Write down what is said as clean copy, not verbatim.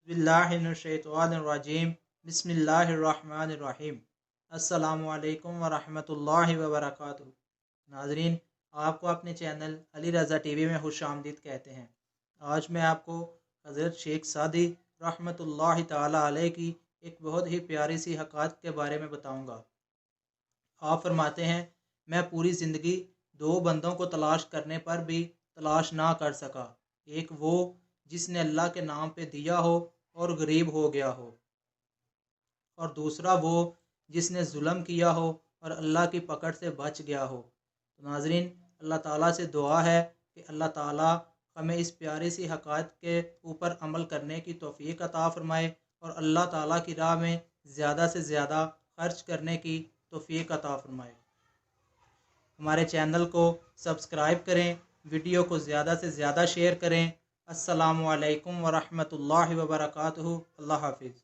बिस्मिल्लाहिर्रहमानिर्रहीम बिस्मिल्लाहिर्रहमानिर्रहीम। अस्सलामु अलैकुम वरहमतुल्लाहि वबरकातुहू। नाज़रीन, आपको अपने चैनल अली रज़ा टीवी में खुश आमदीद कहते हैं। आज मैं आपको हज़रत शेख सादी रहमतुल्लाहि ताला अलैह की एक बहुत ही प्यारी सी हक़ाक़त के बारे में बताऊँगा। आप फरमाते हैं, मैं पूरी ज़िंदगी दो बंदों को तलाश करने पर भी तलाश ना कर सका। एक वो जिसने अल्लाह के नाम पे दिया हो और गरीब हो गया हो, और दूसरा वो जिसने जुल्म किया हो और अल्लाह की पकड़ से बच गया हो। तो नाज़रीन, अल्लाह ताला से दुआ है कि अल्लाह ताला हमें इस प्यारी सी हक़ाक़त के ऊपर अमल करने की तौफ़ीक़ अता फ़रमाए और अल्लाह ताला की राह में ज़्यादा से ज़्यादा ख़र्च करने की तौफ़ीक़ अता फ़रमाए। हमारे चैनल को सब्सक्राइब करें, वीडियो को ज़्यादा से ज़्यादा शेयर करें। अस्सलामु अलैकुम वरहमतुल्लाहि वबरकातुहू। अल्लाह हाफ़िज़।